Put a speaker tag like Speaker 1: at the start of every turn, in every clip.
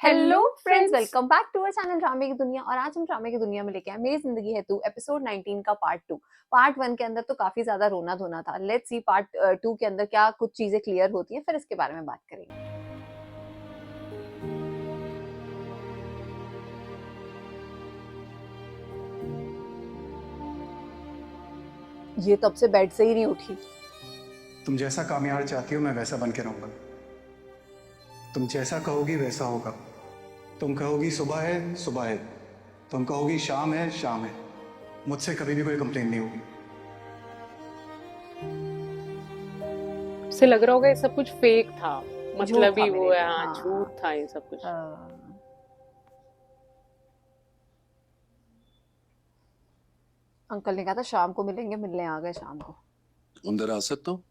Speaker 1: Hello friends, welcome back to our channel ड्रामे की दुनिया। और आज हम ड्रामे की दुनिया में लेके आए मेरी जिंदगी है तू एपिसोड 19 का पार्ट 2। पार्ट 1 के अंदर तो काफी ज्यादा रोना धोना था। लेट्स सी पार्ट 2 के अंदर क्या कुछ चीजें क्लियर होती हैं, फिर इसके बारे में बात करेंगे। ये तब से बेड से ही नहीं उठी।
Speaker 2: तुम जैसा कामयाब चाहती हो मैं वैसा बन के रहूंगा। तुम जैसा कहोगी वैसा होगा। तुम कहोगी सुबह है, तुम कहोगी शाम है। मुझसे कभी भी कोई कंप्लेन नहीं होगी।
Speaker 3: उसे लग रहा होगा ये सब कुछ फेक था, मतलब
Speaker 1: था
Speaker 3: ही वो
Speaker 1: मेरे
Speaker 3: है,
Speaker 1: लिए,
Speaker 3: हाँ,
Speaker 1: हाँ।
Speaker 3: झूठ था ये सब कुछ।
Speaker 1: अंकल ने कहा था शाम को मिलेंगे, मिलने आ गए शाम को।
Speaker 4: अंदर आ सकता हूँ?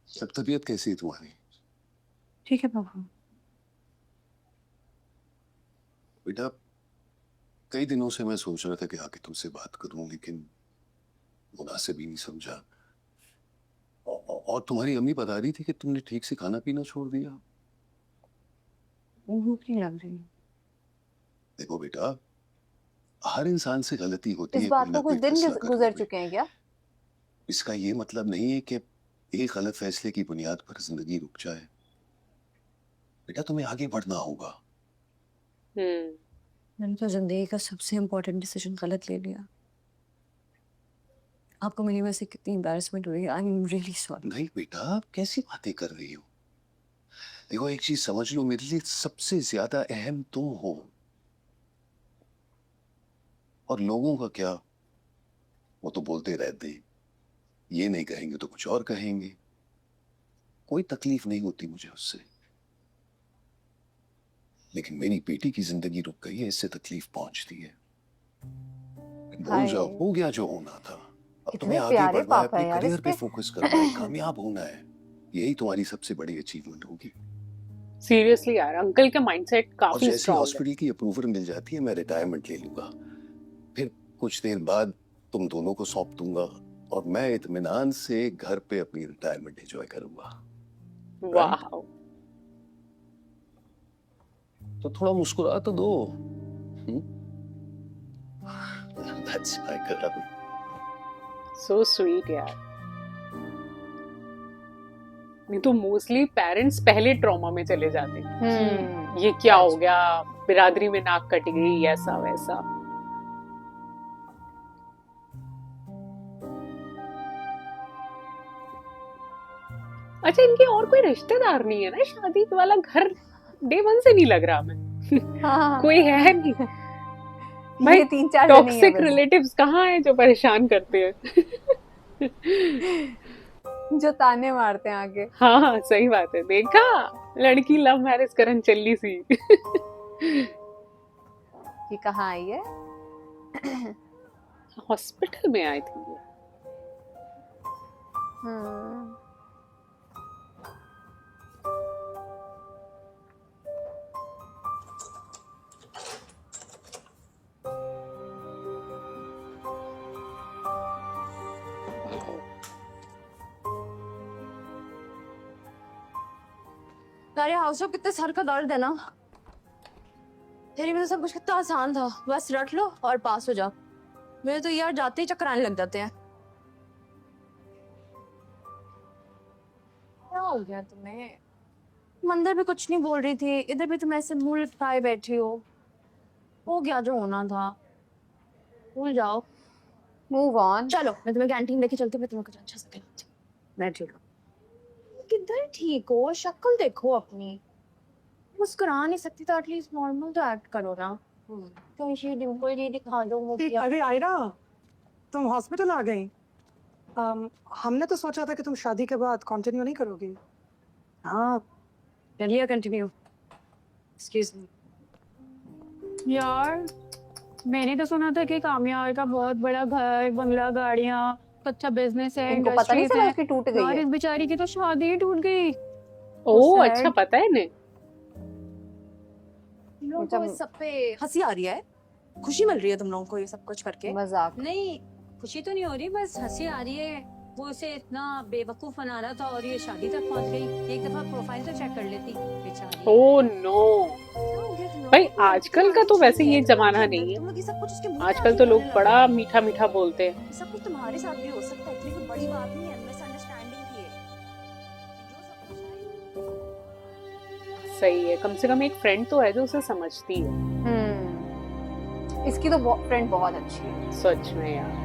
Speaker 4: सब तबीयत कैसी है तुम्हारी?
Speaker 5: ठीक है बाबू।
Speaker 4: बेटा, कई दिनों से मैं सोच रहा था कि आके तुमसे बात करूं, लेकिन मुनासिब ही नहीं समझा। और तुम्हारी अम्मी बता रही थी कि तुमने ठीक से खाना पीना छोड़ दिया।
Speaker 5: भूख नहीं लग रही।
Speaker 4: देखो बेटा, हर इंसान से गलती होती
Speaker 1: इस
Speaker 4: है,
Speaker 1: बात
Speaker 4: कोई
Speaker 1: को
Speaker 4: ना
Speaker 1: कुछ
Speaker 4: कोई
Speaker 1: दिन
Speaker 4: फैसला करने
Speaker 1: गुजर
Speaker 4: में।
Speaker 1: चुके हैं क्या?
Speaker 4: इसका ये मतलब नहीं है कि एक गलत फैसले की बुनियाद पर जिंदगी रुक जाए। बेटा, तुम्हें आगे बढ़ना होगा।
Speaker 5: मैंने तो जिंदगी का सबसे इम्पोर्टेंट डिसीजन गलत ले लिया। आपको मेरी वजह से कितनी एम्बैरेसमेंट हुई। I am really sorry.
Speaker 4: नहीं बेटा, कैसी बातें कर रही हो? देखो, एक चीज समझ लो, मेरे लिए सबसे ज्यादा अहम तुम हो। और लोगों का क्या, वो तो बोलते रहते हैं, ये नहीं कहेंगे तो कुछ और कहेंगे। कोई तकलीफ नहीं होती मुझे उससे, लेकिन मेरी बेटी की जिंदगी रुक गई है, इससे तकलीफ पहुंचती है। भूल जाओ, हो गया जो होना था। अब
Speaker 1: कितने
Speaker 4: तुम्हें आगे
Speaker 1: प्यारे
Speaker 4: बढ़ना है,
Speaker 1: पापा
Speaker 4: अपने
Speaker 1: है यार
Speaker 4: करियर पे
Speaker 1: इसके।
Speaker 4: फोकस करना है, कामयाब होना है। यही तुम्हारी सबसे बड़ी अचीवमेंट होगी।
Speaker 3: सीरियसली यार, अंकल का माइंडसेट
Speaker 4: और
Speaker 3: काफी
Speaker 4: जैसे
Speaker 3: स्ट्रांग है।
Speaker 4: हॉस्पिटल की अप्रूवल मिल जाती है, मैं रिटायरमेंट ले लूंगा। फिर कुछ देर बाद तुम दोनों को सौंप दूंगा और मैं इत्मीनान से घर पे अपनी रिटायरमेंट एंजॉय करूंगा।
Speaker 3: वाह,
Speaker 4: तो थोड़ा मुस्कुरा तो दो। That's my girl.
Speaker 3: So sweet यार। नहीं तो मोस्टली पेरेंट्स पहले ट्रॉमा में चले जाते हैं कि ये क्या हो गया, बिरादरी में नाक कट गई, ऐसा वैसा। अच्छा, इनके और कोई रिश्तेदार नहीं है ना? शादी वाला घर डे वन से नहीं लग रहा मैं।
Speaker 1: हाँ।
Speaker 3: कोई है नहीं भाई।
Speaker 1: ये 3-4 जने ही हैं
Speaker 3: टॉक्सिक
Speaker 1: बस।
Speaker 3: रिलेटिव्स कहाँ हैं जो परेशान करते हैं?
Speaker 1: जो ताने मारते हैं आगे।
Speaker 3: हाँ हाँ, सही बात है। देखा, लड़की लव मैरिज करन चली सी।
Speaker 1: ये कहाँ आई है?
Speaker 3: हॉस्पिटल में आई थी ये।
Speaker 1: हम्म।
Speaker 5: अरे हाउस ऑफ कितने सर का दर्द है ना। तेरी वजह से सब कुछ कितना आसान था। बस रट लो और पास हो जाओ। मेरे तो यार जाते ही चक्कर आने लग जाते हैं। क्या हो गया तुम्हें? मंदिर भी कुछ नहीं बोल रही थी, इधर भी तुम ऐसे मुंह लटकाए बैठी हो गया जो होना था। भूल जाओ।
Speaker 1: Move on.
Speaker 5: चलो मैं तुम्हें कैंटीन लेके चलती हूँ, मैं तुम्हें कुछ अच्छा सा खिलाती हूँ। मैं ठीक हूँ। किधर ठीक हो? शक्ल देखो अपनी। मुस्कुरा नहीं सकती तो एटलीस्ट नॉर्मल तो एक्ट करो ना। तो ये डिम्पल ये दिखा दो मुझे।
Speaker 6: अरे आयरा, तुम हॉस्पिटल आ गई। हमने तो सोचा था कि तुम शादी के बाद कंटिन्यू नहीं करोगी।
Speaker 5: हाँ, चलिए कंटिन्यू। Excuse me. यार, मैंने तो सुना था कि कामयाब का बहुत बड़ा घर, बंगला, गाड़ियाँ, अच्छा बिजनेस है,
Speaker 1: इनको पता नहीं
Speaker 5: इंडस्ट्रीज
Speaker 1: चला
Speaker 5: है।
Speaker 1: उसकी टूट गई
Speaker 5: यार
Speaker 1: है।
Speaker 5: इस बेचारी की तो शादी ही टूट गई।
Speaker 3: ओह,
Speaker 5: sad.
Speaker 3: अच्छा, पता है इन्हें।
Speaker 5: लोगों को
Speaker 1: मतलब-
Speaker 5: इस सब पे हंसी आ रही है, खुशी मिल रही है तुम लोगों को ये सब कुछ करके?
Speaker 1: मजाक।
Speaker 7: नहीं, खुशी तो नहीं हो रही, बस हंसी आ रही है। वो उसे इतना बेवकूफ बना रहा था और ये शादी तक पहुंच गई। एक दफा प्रोफाइल तो चेक कर लेती बेचारी।
Speaker 3: ओह नो, भाई आजकल का तो वैसे ये जमाना नहीं है।
Speaker 5: तुम लोग ये सब कुछ उसके मुंह में
Speaker 3: आजकल
Speaker 5: आके
Speaker 3: तो लोग
Speaker 5: बोलने लगे।
Speaker 3: बड़ा मीठा मीठा बोलते हैं।
Speaker 5: ये सब कुछ तुम्हारे साथ भी हो सकता है, इतनी कोई बड़ी बात नहीं है, मिसअंडरस्टैंडिंग थी ये। जो सब कुछ है।
Speaker 3: सही है, कम से कम एक फ्रेंड तो है जो उसे समझती है।
Speaker 1: इसकी तो फ्रेंड बहुत अच्छी है।
Speaker 3: सच में यार।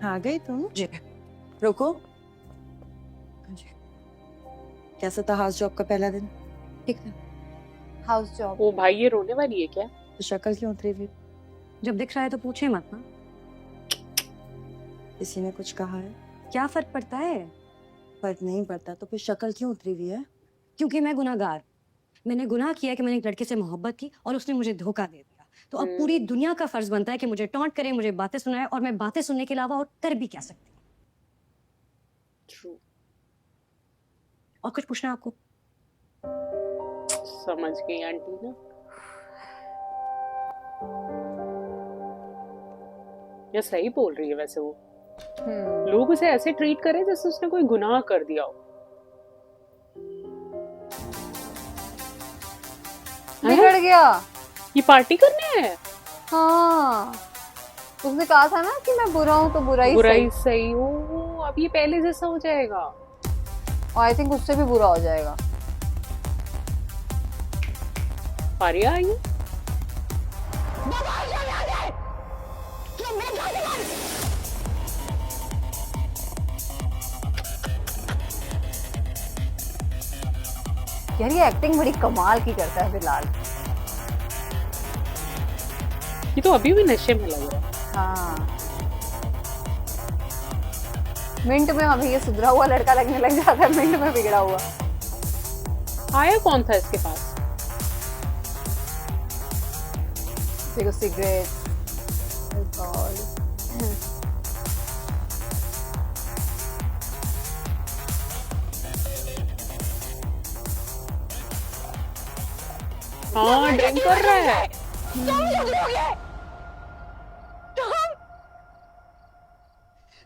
Speaker 6: आ गई तुम?
Speaker 5: जी रुको,
Speaker 6: कैसा था हाउस जॉब का पहला दिन?
Speaker 5: ठीक है।
Speaker 1: House job.
Speaker 3: ओ भाई, ये रोने वाली है क्या?
Speaker 6: तो शक्ल क्यों उतरी हुई?
Speaker 7: जब दिख रहा है तो पूछे मत ना,
Speaker 6: किसी ने कुछ कहा है?
Speaker 7: क्या फर्क पड़ता है?
Speaker 6: फर्क नहीं पड़ता तो फिर शक्ल क्यों उतरी हुई है?
Speaker 7: क्योंकि मैं गुनाहगार, मैंने गुनाह किया कि मैंने एक लड़के से मोहब्बत की और उसने मुझे धोखा दे दिया। तो अब पूरी दुनिया का फर्ज बनता है कि मुझे टॉन्ट करे, मुझे बातें सुनाए, और मैं बातें सुनने के अलावा और कर भी क्या सकती हूँ।
Speaker 3: True.
Speaker 7: और कुछ पूछना है आपको?
Speaker 3: समझ गई आंटी ना। ये सही बोल रही है वैसे वो। लोग उसे ऐसे ट्रीट करें जैसे उसने कोई गुनाह कर दिया हो।
Speaker 1: बिगड़ गया।
Speaker 3: ये पार्टी करने है?
Speaker 1: हाँ, उसने कहा था ना कि मैं बुरा हूँ तो बुरा ही
Speaker 3: बुराई
Speaker 1: सही।
Speaker 3: सही हो। अब ये पहले जैसा हो जाएगा।
Speaker 1: और आई थिंक उससे भी बुरा हो जाएगा।
Speaker 3: पारिया आई है?
Speaker 1: यार ये एक्टिंग बड़ी कमाल की करता है बिलाल।
Speaker 3: ये तो अभी भी नशे में लग रहा है।
Speaker 1: हाँ, मिनट में हमें ये सुधरा हुआ लड़का लगने लग जाता है, मिनट में बिगड़ा हुआ।
Speaker 3: आया कौन था इसके पास?
Speaker 1: देखो सिगरेट, अल्कोहल।
Speaker 3: हाँ, ड्रिंक कर रहा है।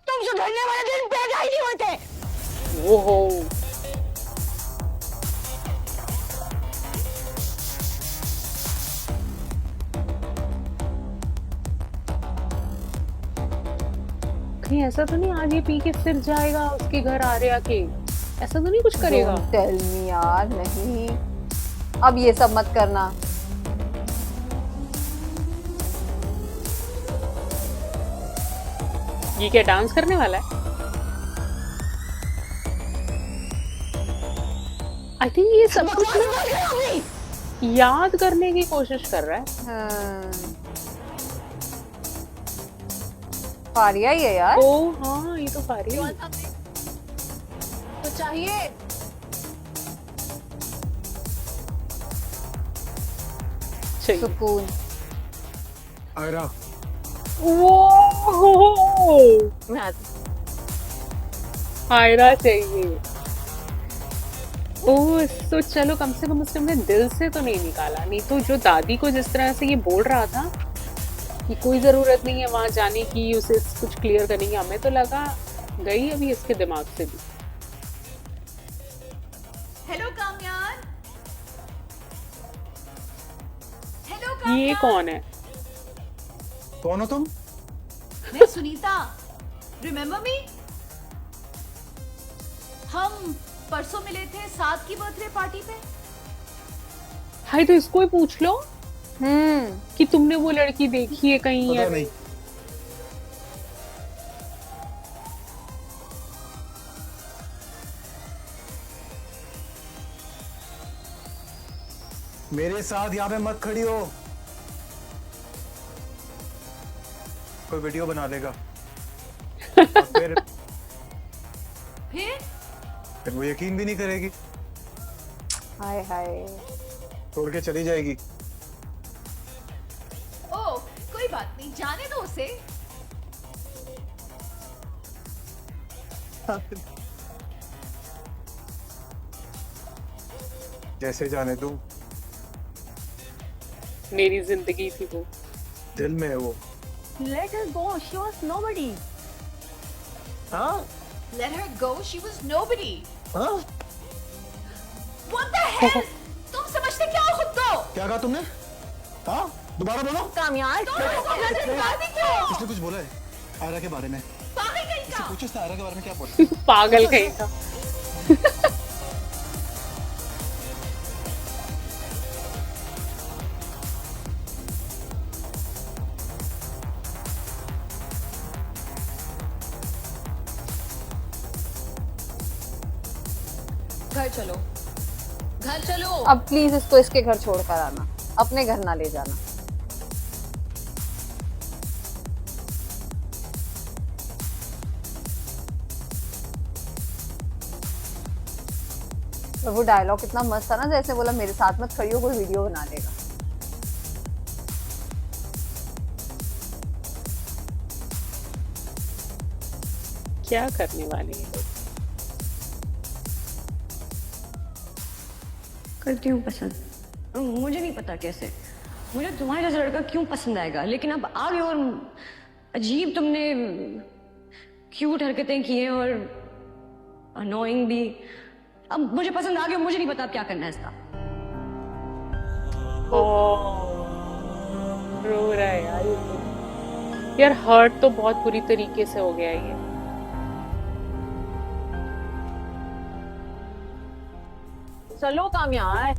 Speaker 5: तुम सुधरने वाले दिन पैदा ही नहीं होते।
Speaker 3: ओहो, कहीं ऐसा तो नहीं आज ये पी के फिर जाएगा उसके घर आ रहे आके? ऐसा तो नहीं कुछ करेगा?
Speaker 1: Don't tell me यार, नहीं, अब ये सब मत करना।
Speaker 3: ये क्या डांस करने वाला है? आई थिंक ये सब कुछ ना याद करने की कोशिश कर रहा है।
Speaker 1: हाँ। फारिया ही है यार।
Speaker 3: ओ हाँ, ये तो पारिया है।
Speaker 5: तो चाहिए
Speaker 3: चाहिए।
Speaker 1: सुकून।
Speaker 2: आयरा,
Speaker 1: मैं आती
Speaker 3: आयरा चाहिए। ओह, तो चलो कम से कम उसने अपने दिल से तो नहीं निकाला। नहीं तो जो दादी को जिस तरह से ये बोल रहा था कि कोई जरूरत नहीं है वहां जाने की, उसे कुछ क्लियर करने की, हमें तो लगा गई अभी इसके दिमाग से भी।
Speaker 5: हेलो कामयान। हेलो
Speaker 3: ये कौन है?
Speaker 2: कौन हो तुम?
Speaker 5: मैं सुनीता, रिमेम्बर मी? हम परसों मिले थे साथ की बर्थडे पार्टी पे।
Speaker 3: हाय, तो इसको ही पूछ लो कि तुमने वो लड़की देखी है कहीं या
Speaker 2: पता नहीं। मेरे साथ यहाँ पे मत खड़ी हो, कोई वीडियो बना लेगा और फिर वो यकीन भी नहीं करेगी,
Speaker 1: हाय हाय।
Speaker 2: छोड़ के चली जाएगी।
Speaker 5: ओ कोई बात नहीं, जाने दो उसे।
Speaker 2: जैसे जाने तू,
Speaker 3: मेरी जिंदगी थी वो।
Speaker 2: दिल में है वो।
Speaker 5: Let her go. She was nobody.
Speaker 2: हाँ
Speaker 8: Let her go. She was nobody.
Speaker 2: हाँ
Speaker 8: What the hell? तुम समझते क्या हो खुद को?
Speaker 2: क्या कहा तुमने? हाँ दोबारा बोलो।
Speaker 5: कामयार
Speaker 2: इसने कुछ बोला है आयरा के बारे में?
Speaker 8: पागल कहीं
Speaker 2: इससे
Speaker 8: का।
Speaker 2: पूछो इसने आयरा के बारे में क्या बोला?
Speaker 3: पागल कहीं का।
Speaker 8: घर चलो, घर चलो।
Speaker 1: अब प्लीज इसको इसके घर छोड़ कर आना, अपने घर ना ले जाना। और वो डायलॉग कितना मस्त था ना, जैसे बोला मेरे साथ मत खड़ी हो, कोई वीडियो बना लेगा।
Speaker 3: क्या करने वाले हैं?
Speaker 7: करती हूँ पसंद। मुझे नहीं पता कैसे, मुझे तुम्हारे जैसा लड़का क्यों पसंद आएगा, लेकिन अब आ गए और अजीब तुमने क्यूट हरकतें की हैं और अनोइंग भी। अब मुझे पसंद आ गया, मुझे नहीं पता अब क्या करना है इसका।
Speaker 3: रो रहा है यार ये तो। यार हर्ट तो बहुत बुरी तरीके से हो गया है ये।
Speaker 5: चलो कामयार।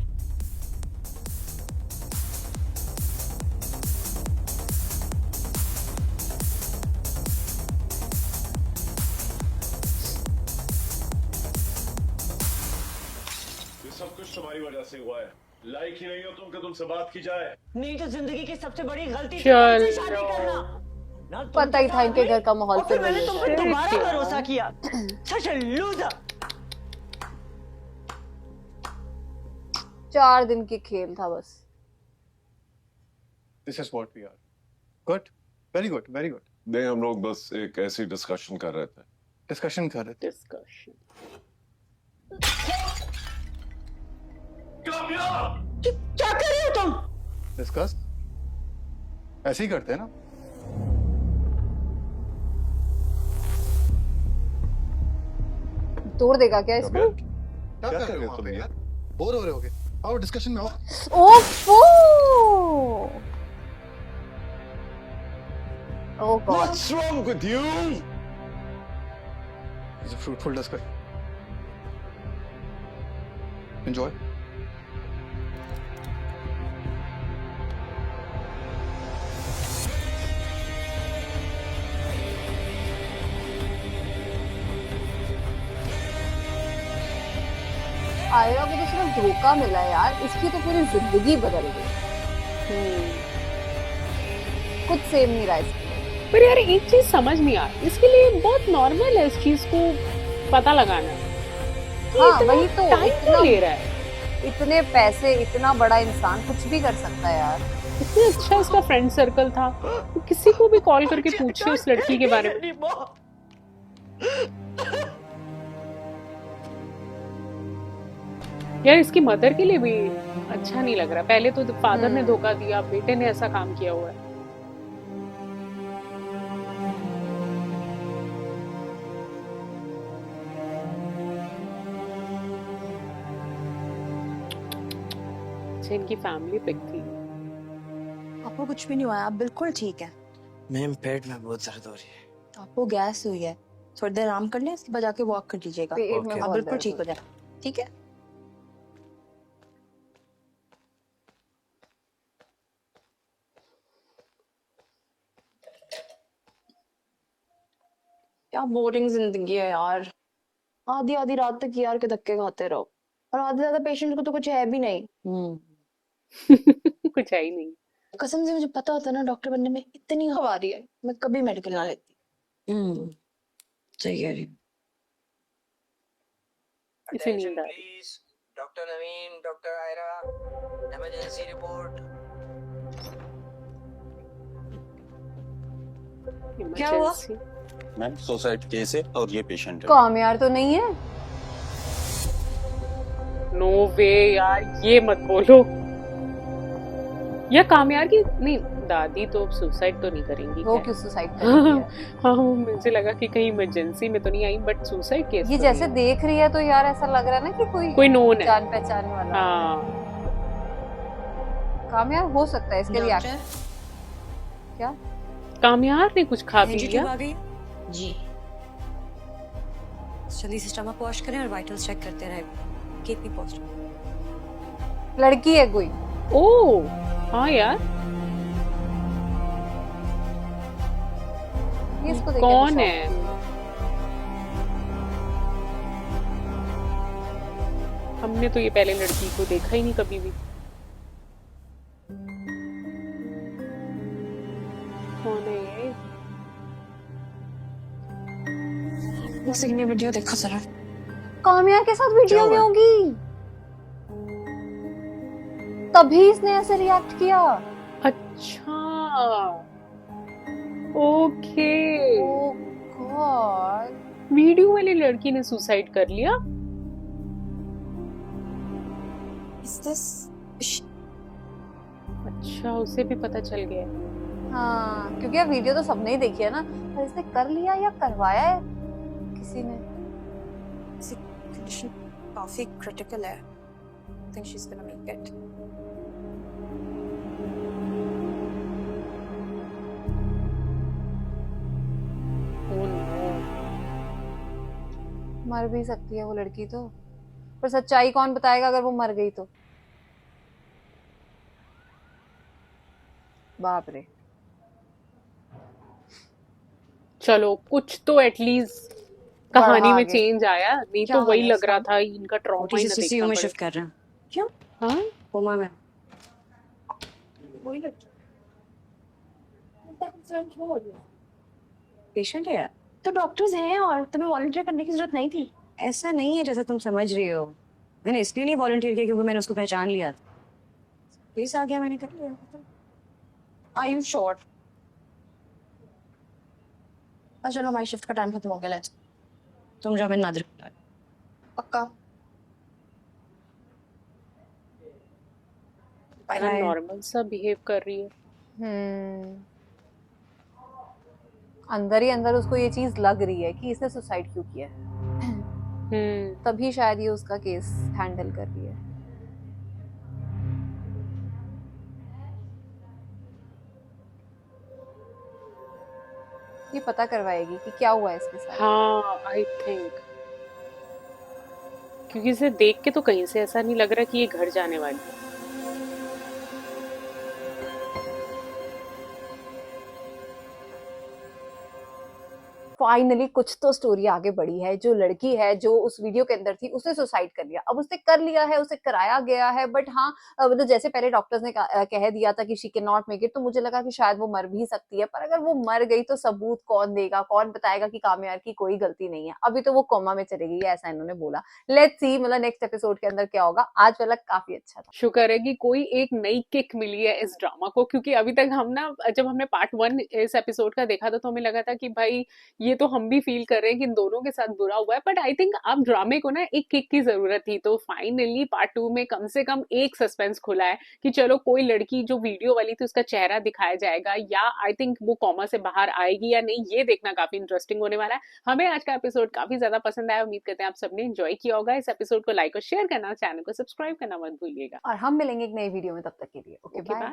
Speaker 9: ये सब कुछ तुम्हारी वजह से हुआ है। लायक ही नहीं हो तुम कि तुमसे बात की जाए।
Speaker 7: नहीं तो जिंदगी की सबसे बड़ी गलती
Speaker 3: चल
Speaker 7: तुमसे शादी करना। ना तुम
Speaker 1: पता ही था इनके घर का माहौल
Speaker 7: और फिर
Speaker 1: फिर
Speaker 7: मैंने
Speaker 1: वही
Speaker 7: तुम
Speaker 1: होता
Speaker 7: पे
Speaker 1: है।
Speaker 7: दोबारा भरोसा किया। Such a loser।
Speaker 1: 4 दिन की खेल था बस।
Speaker 2: This is what we are. Good, very good, very good.
Speaker 9: नहीं, हम लोग बस एक ऐसी डिस्कशन कर रहे थे।
Speaker 2: डिस्कशन कर रहे थे।
Speaker 3: डिस्कशन।
Speaker 7: क्या कर रहे हो तुम?
Speaker 2: डिस्कस ऐसे ही करते हैं ना।
Speaker 1: तोड़ देगा क्या इसको?
Speaker 2: क्या कर रहे हो तुम यार? बोर हो रहे होगे? आओ डिस्कशन में आओ।
Speaker 1: ओफो! Oh God.
Speaker 9: What's wrong with you?
Speaker 2: It's a fruitful discussion. Enjoy.
Speaker 1: Ayra को तो सिर्फ धोखा मिला यार, इसकी तो पूरी जिंदगी बदल गई। कुछ सेम नहीं रहा इसकी।
Speaker 3: पर यार एक चीज समझ नहीं आ रही, इसके लिए बहुत नॉर्मल है इस चीज को पता लगाना।
Speaker 1: हाँ वही तो,
Speaker 3: टाइम क्यों ले रहा है?
Speaker 1: इतने पैसे, इतना बड़ा इंसान कुछ भी कर सकता है यार।
Speaker 3: इतना अच्छा इसका फ्रेंड सर्कल था, तो किसी को भी कॉल करके पूछे उस लड़की के बारे में। यार इसकी मदर के लिए भी अच्छा नहीं लग रहा। पहले तो फादर ने धोखा दिया, बेटे ने ऐसा काम किया हुआ है। अच्छा इनकी फैमिली पिक थी।
Speaker 5: आपको कुछ भी नहीं हुआ, आप बिल्कुल ठीक है।
Speaker 10: मैम पेट में बहुत दर्द हो रही है।
Speaker 5: तो आपको गैस हुई है, थोड़ी देर आराम कर लें, इसके बाद जाके वॉक कर लीजिएगा।
Speaker 1: पेट में
Speaker 10: Okay.
Speaker 5: आप
Speaker 1: बहुत
Speaker 5: बिल्कुल
Speaker 1: दर्द
Speaker 5: ठीक हो
Speaker 1: होता
Speaker 5: जाए, ठीक है? क्या बोरिंग जिंदगी है यार। आधी आधी रात तक यार के धक्के खाते रहो, और आधे ज्यादा पेशेंट को तो कुछ है भी नहीं।
Speaker 3: कुछ है ही नहीं।
Speaker 5: कसम से मुझे पता होता ना डॉक्टर बनने में इतनी हवा रही है, मैं कभी मेडिकल ना लेती।
Speaker 7: सही कह रही हूँ।
Speaker 3: इसे नींद आ रही।
Speaker 10: Please doctor Naveen, doctor Aira, emergency report.
Speaker 7: क्या हुआ?
Speaker 3: Emergency।
Speaker 11: मैम सुसाइड केस है और ये पेशेंट है।
Speaker 1: कामयार तो नहीं है?
Speaker 3: नो वे यार, ये मत बोलो। या कामयार की नहीं, दादी तो सुसाइड तो नहीं करेंगी।
Speaker 1: वो
Speaker 3: खैर।
Speaker 1: क्यों सुसाइड करेगी यार?
Speaker 3: हाँ, मुझे लगा कि कहीं इमरजेंसी में तो नहीं आई, बट सुसाइड केस
Speaker 1: ये
Speaker 3: तो
Speaker 1: जैसे
Speaker 3: नहीं।
Speaker 1: देख रही है तो यार ऐसा लग रहा है ना कि कोई
Speaker 3: नोन है।
Speaker 1: जान पहचान वाला।
Speaker 3: हाँ,
Speaker 1: कामयार हो सकता है इसके रिएक्शन।
Speaker 7: डॉक्टर
Speaker 1: क्या?
Speaker 3: कामयार ने कुछ खा पी
Speaker 7: एनर्जी
Speaker 3: लिया।
Speaker 7: ट्यूब आ गई जी। जल्दी से स्टमक वॉश करें और वाइटल्स चेक करते रहे। Keep me posted.
Speaker 1: लड़की है कोई?
Speaker 3: ओ हाँ यार,
Speaker 1: ये इसको देख के
Speaker 3: कौन
Speaker 1: तो
Speaker 3: है?
Speaker 1: shock हुई।
Speaker 3: हमने तो ये पहले लड़की को देखा ही नहीं कभी भी। कौन है ये?
Speaker 5: उसने वीडियो देखो जरा।
Speaker 1: कामयार के साथ वीडियो में होगी, तभी इसने ऐसे रिएक्ट किया।
Speaker 3: अच्छा, ओके।
Speaker 1: ओह गॉड।
Speaker 3: वीडियो वाली लड़की ने सुसाइड कर लिया।
Speaker 5: Is this?
Speaker 3: अच्छा, उसे भी पता चल गया।
Speaker 1: हाँ, क्योंकि यार वीडियो तो सबने ही देखी है ना, पर इसने कर लिया या करवाया है किसी ने?
Speaker 5: Condition काफी critical है. I think she's gonna make it.
Speaker 3: Oh no.
Speaker 1: मर भी सकती है वो लड़की तो, पर सच्चाई कौन बताएगा अगर वो मर गई तो? बाप रे।
Speaker 3: चलो कुछ तो एटलीस्ट कहानी
Speaker 1: बढ़ा
Speaker 3: में
Speaker 1: आगे।
Speaker 3: चेंज आया, नहीं
Speaker 5: क्या
Speaker 3: तो
Speaker 5: हाल
Speaker 3: वही
Speaker 5: है
Speaker 3: लग रहा
Speaker 5: इसका?
Speaker 3: था इनका ट्रॉमा ही ना
Speaker 7: सीसीयू
Speaker 3: देखना
Speaker 7: में
Speaker 3: पड़े।
Speaker 7: शिफ्ट कर रहे हैं।
Speaker 5: क्यों?
Speaker 3: हाँ,
Speaker 7: कोमा में।
Speaker 5: वही लड़की.
Speaker 7: पेशेंट है।
Speaker 5: तो डॉक्टर्स हैं और तुम्हें वॉलंटियर करने की जरूरत नहीं थी.
Speaker 7: ऐसा नहीं है जैसा तुम समझ रही हो। मैंने इसलिए नहीं वॉलंटियर किया क्योंकि मैंने उसको पहचान लिया था। केस आ गया, मैंने कर लिया।
Speaker 5: Are you sure? चलो हमारी शिफ्ट का टाइम खत्म हो गया. लेट्स.
Speaker 7: तुम जाओ, मैंने नादिर को बुलाया।
Speaker 5: पक्का. बाय
Speaker 3: इतना नॉर्मल सा बिहेव कर रही है।
Speaker 1: अंदर ही अंदर उसको ये चीज लग रही है कि इसने सुसाइड क्यों किया है, तभी शायद ये उसका केस हैंडल कर रही है। ये पता करवाएगी कि क्या हुआ है इसके साथ।
Speaker 3: हाँ, आई थिंक, क्योंकि इसे देख के तो कहीं से ऐसा नहीं लग रहा कि ये घर जाने वाली है।
Speaker 1: फाइनली कुछ तो स्टोरी आगे बढ़ी है। जो लड़की है जो उस वीडियो के अंदर थी उसने सुसाइड कर लिया। अब उसने कर लिया है, उसे कराया गया है, बट हाँ मतलब जैसे पहले डॉक्टर्स ने कह दिया था कि she can not make it, तो मुझे लगा कि शायद वो मर भी सकती है। पर अगर वो मर गई तो सबूत कौन देगा, कौन बताएगा कि कामयार की कोई गलती नहीं है? अभी तो वो कोमा में चली गई है, ऐसा इन्होंने बोला। लेट्स सी मतलब नेक्स्ट एपिसोड के अंदर क्या होगा। आज वाला काफी अच्छा था।
Speaker 3: शुक्र है कि कोई एक नई किक मिली है इस ड्रामा को, क्योंकि अभी तक हम ना, जब हमने पार्ट 1 इस एपिसोड का देखा था तो हमें लगा था कि भाई ये तो हम भी फील कर रहे हैं कि इन दोनों के साथ बुरा हुआ है, बट आई थिंक अब ड्रामे को ना एक किक की जरूरत थी। तो फाइनली पार्ट 2 में कम से कम एक सस्पेंस खुला है कि चलो कोई लड़की जो वीडियो वाली थी उसका चेहरा दिखाया जाएगा, या आई थिंक वो कॉमा से बाहर आएगी या नहीं, ये देखना काफी इंटरेस्टिंग होने वाला है। हमें आज का एपिसोड काफी ज्यादा पसंद आया, उम्मीद करते हैं आप सबने एंजॉय किया होगा। इस एपिसोड को लाइक और शेयर करना, चैनल को सब्सक्राइब करना मत भूलिएगा।
Speaker 1: और हम मिलेंगे एक नई वीडियो में, तब तक के लिए ओके बाय।